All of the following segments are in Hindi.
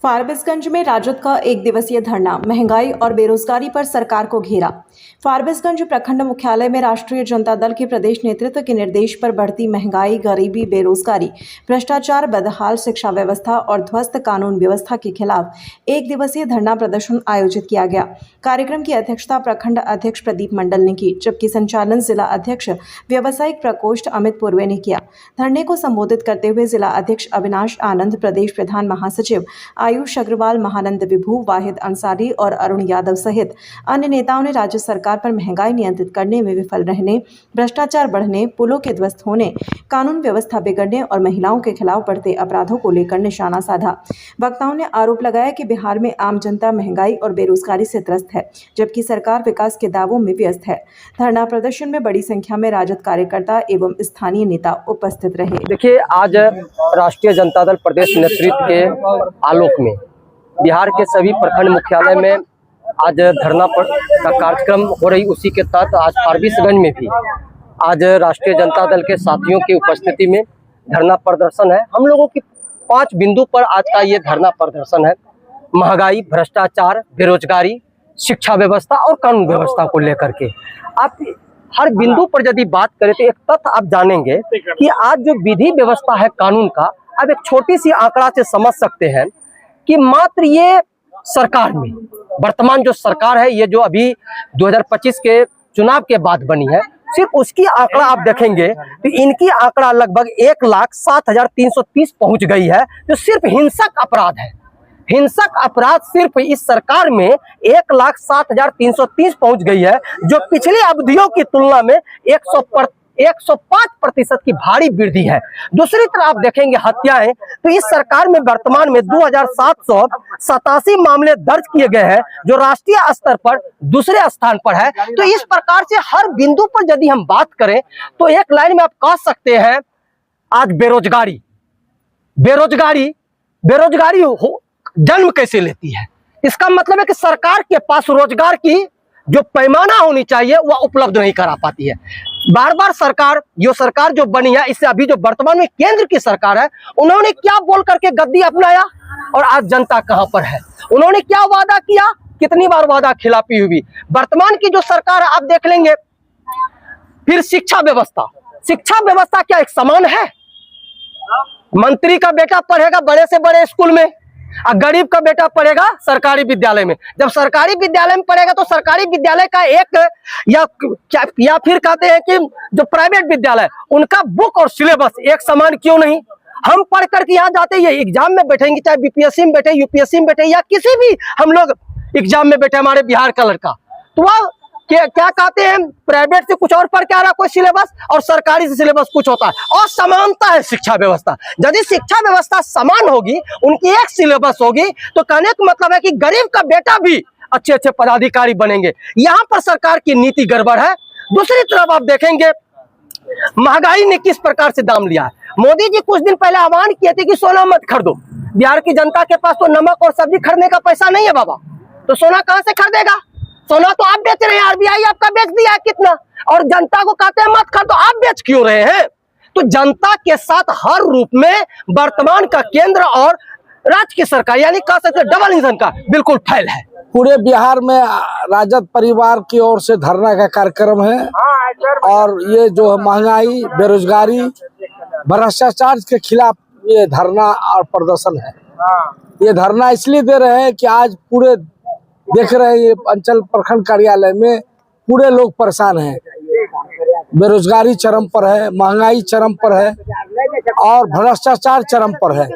फारबिसगंज में राजद का एक दिवसीय धरना, महंगाई और बेरोजगारी पर सरकार को घेरा। फारबिसगंज प्रखंड मुख्यालय में राष्ट्रीय जनता दल के प्रदेश नेतृत्व के निर्देश पर बढ़ती महंगाई, गरीबी, बेरोजगारी, भ्रष्टाचार, बदहाल शिक्षा व्यवस्था और ध्वस्त कानून व्यवस्था के खिलाफ एक दिवसीय धरना प्रदर्शन आयोजित किया गया। कार्यक्रम की अध्यक्षता प्रखंड अध्यक्ष प्रदीप मंडल ने की, जबकि संचालन जिला अध्यक्ष व्यावसायिक प्रकोष्ठ अमित पूर्वे ने किया। धरने को संबोधित करते हुए जिला अध्यक्ष अविनाश आनंद, प्रदेश प्रधान महासचिव आयुष अग्रवाल, महानंद विभू, वाहिद अंसारी और अरुण यादव सहित अन्य नेताओं ने राज्य सरकार पर महंगाई नियंत्रित करने में विफल रहने, भ्रष्टाचार बढ़ने, पुलों के ध्वस्त होने, कानून व्यवस्था बिगड़ने और महिलाओं के खिलाफ बढ़ते अपराधों को लेकर निशाना साधा। वक्ताओं ने आरोप लगाया कि बिहार में आम जनता महंगाई और बेरोजगारी से त्रस्त है, जबकि सरकार विकास के दावों में व्यस्त है। धरना प्रदर्शन में बड़ी संख्या में राजद कार्यकर्ता एवं स्थानीय नेता उपस्थित रहे। देखिए, आज राष्ट्रीय जनता दल प्रदेश नेतृत्व के आलोक में बिहार के सभी प्रखंड मुख्यालय में आज धरना का कार्यक्रम हो रही, उसी के तहत आज फारबिसगंज में भी आज राष्ट्रीय जनता दल के साथियों की उपस्थिति में धरना प्रदर्शन है। हम लोगों की 5 बिंदु पर आज का ये धरना प्रदर्शन है। महंगाई, भ्रष्टाचार, बेरोजगारी, शिक्षा व्यवस्था और कानून व्यवस्था को लेकर के आप हर बिंदु पर यदि बात करें तो एक तथ्य आप जानेंगे कि आज जो विधि व्यवस्था है कानून का, अब एक छोटी सी आंकड़ा से समझ सकते हैं कि मात्र ये सरकार में वर्तमान जो सरकार है, ये जो अभी 2025 के चुनाव के बाद बनी है, सिर्फ उसकी आंकड़ा आप देखेंगे तो इनकी आंकड़ा लगभग 1,07,330 पहुंच गई है, जो सिर्फ हिंसक अपराध है। हिंसक अपराध सिर्फ इस सरकार में 1,07,330 पहुंच गई है, जो पिछली अवधियों की तुलना में 105% की भारी वृद्धि है। दूसरी तरफ आप देखेंगे हत्याएं, तो इस सरकार में वर्तमान में 2,787 मामले दर्ज किए गए हैं, जो राष्ट्रीय स्तर पर दूसरे स्थान पर है। तो इस प्रकार से हर बिंदु पर यदि हम बात करें तो एक लाइन में आप कह सकते हैं, आज बेरोजगारी जन्म कैसे लेती है। इसका मतलब है कि सरकार के पास रोजगार की जो पैमाना होनी चाहिए वह उपलब्ध नहीं करा पाती है। बार बार सरकार जो बनी है, इससे अभी जो वर्तमान में केंद्र की सरकार है, उन्होंने क्या बोल करके गद्दी अपनाया और आज जनता कहां पर है। उन्होंने क्या वादा किया, कितनी बार वादा खिलाफी हुई। वर्तमान की जो सरकार है आप देख लेंगे। फिर शिक्षा व्यवस्था क्या एक समान है? मंत्री का बेटा पढ़ेगा बड़े से बड़े स्कूल में और गरीब का बेटा पढ़ेगा सरकारी विद्यालय में। जब सरकारी विद्यालय में पढ़ेगा तो सरकारी विद्यालय का एक या फिर कहते हैं कि जो प्राइवेट विद्यालय, उनका बुक और सिलेबस एक समान क्यों नहीं? हम पढ़ करके यहाँ जाते हैं, एग्जाम में बैठेंगे, चाहे बीपीएससी में बैठे, यूपीएससी में बैठे या किसी भी हम लोग एग्जाम में बैठे, हमारे बिहार का लड़का, तो वह क्या कहते हैं, प्राइवेट से कुछ और पढ़ के आ रहा कोई सिलेबस और सरकारी से सिलेबस कुछ होता है। और समानता है शिक्षा व्यवस्था। यदि शिक्षा व्यवस्था समान होगी, उनकी एक सिलेबस होगी, तो कहने का मतलब है कि गरीब का बेटा भी अच्छे अच्छे पदाधिकारी बनेंगे। यहाँ पर सरकार की नीति गड़बड़ है। दूसरी तरफ आप देखेंगे महंगाई ने किस प्रकार से दाम लिया है। मोदी जी कुछ दिन पहले आह्वान किए थे कि सोना मत खरीदो। बिहार की जनता के पास तो नमक और सब्जी खरीदने का पैसा नहीं है बाबा, तो सोना कहां से खरीदेगा? सोना तो आप बेच रहे हैं, आरबीआई आपका बेच दिया है कितना, और जनता को कहते हैं मत खरीदो, आप बेच क्यों रहे हैं? तो जनता के साथ हर रूप में वर्तमान का केंद्र और राज्य की सरकार, यानी कह सकते हैं डबल इंजन का बिल्कुल फैल है। पूरे बिहार में राजद परिवार की ओर से धरना का कार्यक्रम है, और ये जो महंगाई, बेरोजगारी, भ्रष्टाचार के खिलाफ ये धरना और प्रदर्शन है। ये धरना इसलिए दे रहे हैं कि आज पूरे देख रहे हैं, ये अंचल प्रखंड कार्यालय में पूरे लोग परेशान हैं। बेरोजगारी चरम पर है, महंगाई चरम पर है और भ्रष्टाचार चरम पर है।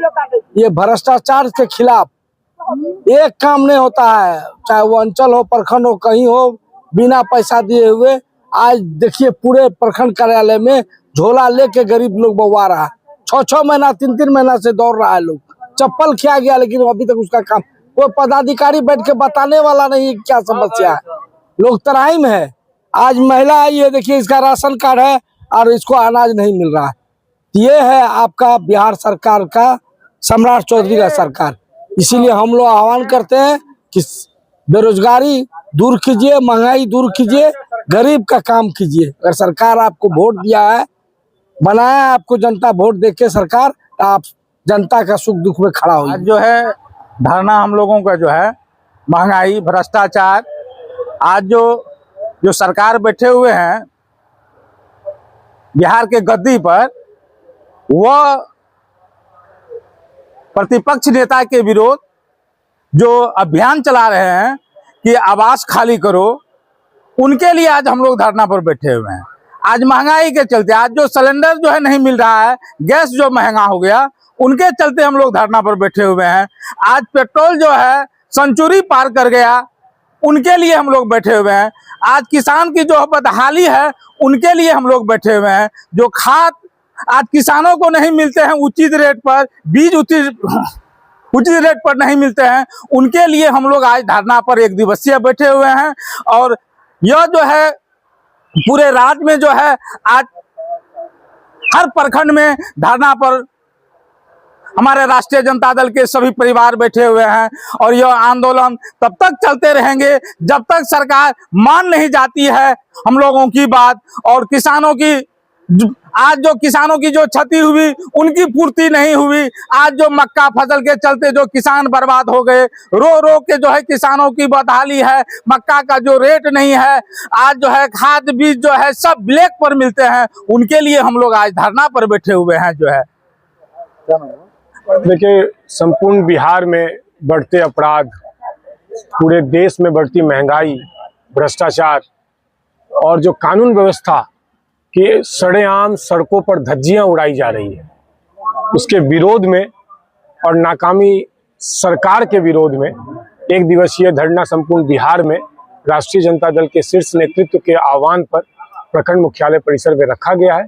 ये भ्रष्टाचार के खिलाफ एक काम नहीं होता है, चाहे वो अंचल हो, प्रखंड हो, कहीं हो, बिना पैसा दिए हुए। आज देखिए पूरे प्रखंड कार्यालय में झोला लेके गरीब लोग बउआ रहा है। 6-6 महीना, 3-3 महीना से दौड़ रहा है लोग। चप्पल खिया गया, लेकिन अभी तक उसका काम कोई पदाधिकारी बैठ के बताने वाला नहीं क्या समस्या है। लोग तराई में है। आज महिला आई है, देखिए इसका राशन कार्ड है और इसको अनाज नहीं मिल रहा है। ये है आपका बिहार सरकार का, सम्राट चौधरी का सरकार। इसीलिए हम लोग आह्वान करते हैं कि बेरोजगारी दूर कीजिए, महंगाई दूर कीजिए, गरीब का काम कीजिए। अगर सरकार आपको वोट दिया है, बनाया है आपको जनता वोट दे के सरकार, तो आप जनता का सुख दुख में खड़ा हो। जो है धरना हम लोगों का जो है महंगाई, भ्रष्टाचार, आज जो सरकार बैठे हुए हैं बिहार के गद्दी पर, वह प्रतिपक्ष नेता के विरोध जो अभियान चला रहे हैं कि आवास खाली करो, उनके लिए आज हम लोग धरना पर बैठे हुए हैं। आज महंगाई के चलते, आज जो सिलेंडर जो है नहीं मिल रहा है, गैस जो महंगा हो गया, उनके चलते हम लोग धरना पर बैठे हुए हैं। आज पेट्रोल जो है सेंचुरी पार कर गया, उनके लिए हम लोग बैठे हुए हैं। आज किसान की जो बदहाली है, उनके लिए हम लोग बैठे हुए हैं। जो खाद आज किसानों को नहीं मिलते हैं उचित रेट पर, बीज उचित रेट पर नहीं मिलते हैं, उनके लिए हम लोग आज धरना पर एक दिवसीय बैठे हुए हैं। और यह जो है पूरे राज्य में जो है आज हर प्रखंड में धरना पर हमारे राष्ट्रीय जनता दल के सभी परिवार बैठे हुए हैं। और यह आंदोलन तब तक चलते रहेंगे जब तक सरकार मान नहीं जाती है हम लोगों की बात। और किसानों की आज जो किसानों की जो क्षति हुई, उनकी पूर्ति नहीं हुई। आज जो मक्का फसल के चलते जो किसान बर्बाद हो गए, रो रो के जो है किसानों की बदहाली है। मक्का का जो रेट नहीं है, आज जो है खाद बीज जो है सब ब्लैक पर मिलते हैं, उनके लिए हम लोग आज धरना पर बैठे हुए हैं। जो है देखिए, संपूर्ण बिहार में बढ़ते अपराध, पूरे देश में बढ़ती महंगाई, भ्रष्टाचार और जो कानून व्यवस्था के सरेआम सड़कों पर धज्जियां उड़ाई जा रही है, उसके विरोध में और नाकामी सरकार के विरोध में एक दिवसीय धरना संपूर्ण बिहार में राष्ट्रीय जनता दल के शीर्ष नेतृत्व के आह्वान पर प्रखंड मुख्यालय परिसर में रखा गया है।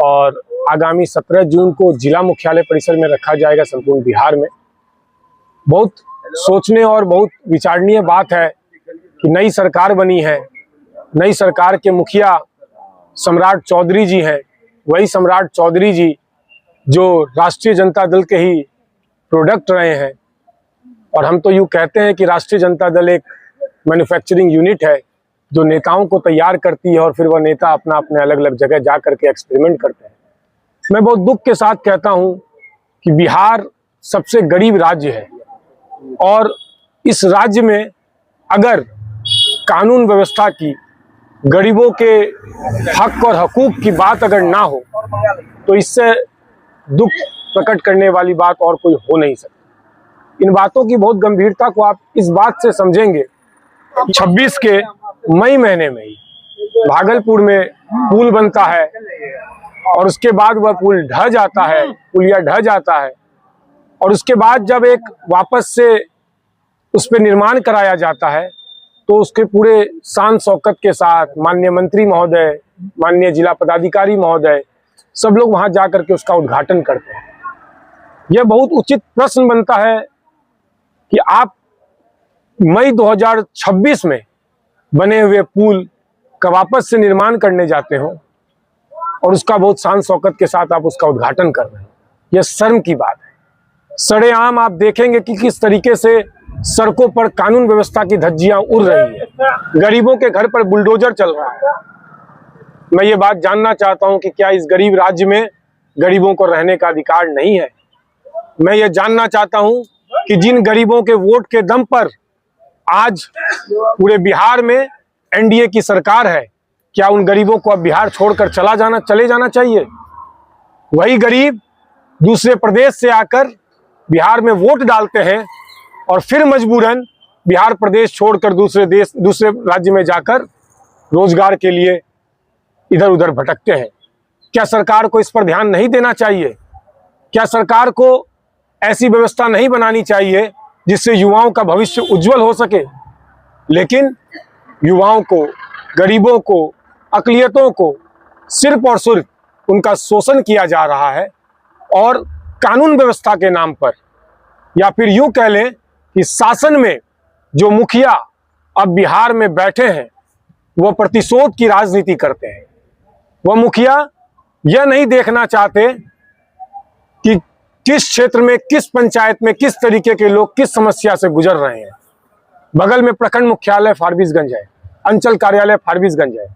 और आगामी 17 जून को जिला मुख्यालय परिसर में रखा जाएगा संपूर्ण बिहार में। बहुत सोचने और बहुत विचारणीय बात है कि नई सरकार बनी है, नई सरकार के मुखिया सम्राट चौधरी जी हैं। वही सम्राट चौधरी जी जो राष्ट्रीय जनता दल के ही प्रोडक्ट रहे हैं। और हम तो यूँ कहते हैं कि राष्ट्रीय जनता दल एक मैन्युफैक्चरिंग यूनिट है जो नेताओं को तैयार करती है और फिर वह नेता अपना अपने अलग अलग जगह जा करके एक्सपेरिमेंट करते हैं। मैं बहुत दुख के साथ कहता हूं कि बिहार सबसे गरीब राज्य है और इस राज्य में अगर कानून व्यवस्था की, गरीबों के हक और हकूक की बात अगर ना हो तो इससे दुख प्रकट करने वाली बात और कोई हो नहीं सकती। इन बातों की बहुत गंभीरता को आप इस बात से समझेंगे। 26 के मई महीने में ही भागलपुर में पुल बनता है और उसके बाद वह पुल ढह जाता है, पुलिया ढह जाता है। और उसके बाद जब एक वापस से उस पर निर्माण कराया जाता है तो उसके पूरे शान शौकत के साथ माननीय मंत्री महोदय, माननीय जिला पदाधिकारी महोदय, सब लोग वहां जाकर के उसका उद्घाटन करते हैं। यह बहुत उचित प्रश्न बनता है कि आप मई 2026 में बने हुए पुल का वापस से निर्माण करने जाते हो और उसका बहुत शान शौकत के साथ आप उसका उद्घाटन कर रहे हैं। यह शर्म की बात है। सरेआम आप देखेंगे कि किस तरीके से सड़कों पर कानून व्यवस्था की धज्जियां उड़ रही है। गरीबों के घर पर बुलडोजर चल रहा है। मैं ये बात जानना चाहता हूं कि क्या इस गरीब राज्य में गरीबों को रहने का अधिकार नहीं है? मैं ये जानना चाहता हूं कि जिन गरीबों के वोट के दम पर आज पूरे बिहार में एनडीए की सरकार है, क्या उन गरीबों को अब बिहार छोड़कर चले जाना चाहिए? वही गरीब दूसरे प्रदेश से आकर बिहार में वोट डालते हैं और फिर मजबूरन बिहार प्रदेश छोड़कर दूसरे राज्य में जाकर रोजगार के लिए इधर उधर भटकते हैं। क्या सरकार को इस पर ध्यान नहीं देना चाहिए? क्या सरकार को ऐसी व्यवस्था नहीं बनानी चाहिए जिससे युवाओं का भविष्य उज्जवल हो सके? लेकिन युवाओं को, गरीबों को, अक़लियतों को सिर्फ और सिर्फ उनका शोषण किया जा रहा है। और कानून व्यवस्था के नाम पर, या फिर यूं कह लें कि शासन में जो मुखिया अब बिहार में बैठे हैं वह प्रतिशोध की राजनीति करते हैं। वह मुखिया यह नहीं देखना चाहते कि किस क्षेत्र में, किस पंचायत में किस तरीके के लोग किस समस्या से गुजर रहे हैं। बगल में प्रखंड मुख्यालय फारबिसगंज है, अंचल कार्यालय फारबिसगंज है।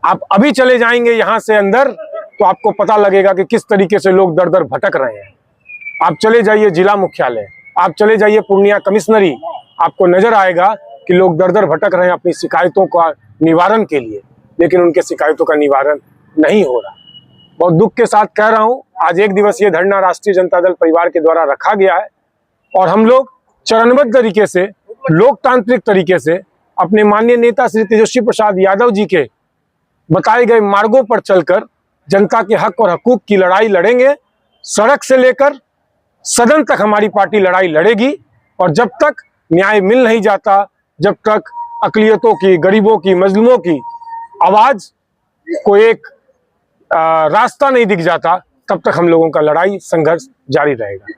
आप अभी चले जाएंगे यहां से अंदर तो आपको पता लगेगा कि किस तरीके से लोग दर दर भटक रहे हैं। आप चले जाइए जिला मुख्यालय, आप चले जाइए पूर्णिया कमिश्नरी, आपको नजर आएगा कि लोग दर दर भटक रहे हैं अपनी शिकायतों का निवारण के लिए, लेकिन उनके शिकायतों का निवारण नहीं हो रहा। बहुत दुख के साथ कह रहा हूं, आज एक दिवसीय धरना राष्ट्रीय जनता दल परिवार के द्वारा रखा गया है और हम लोग चरणबद्ध तरीके से, लोकतांत्रिक तरीके से अपने माननीय नेता श्री तेजस्वी प्रसाद यादव जी के बताए गए मार्गों पर चलकर जनता के हक और हकूक की लड़ाई लड़ेंगे। सड़क से लेकर सदन तक हमारी पार्टी लड़ाई लड़ेगी और जब तक न्याय मिल नहीं जाता, जब तक अकलियतों की, गरीबों की, मजलूमों की आवाज को एक रास्ता नहीं दिख जाता, तब तक हम लोगों का लड़ाई संघर्ष जारी रहेगा।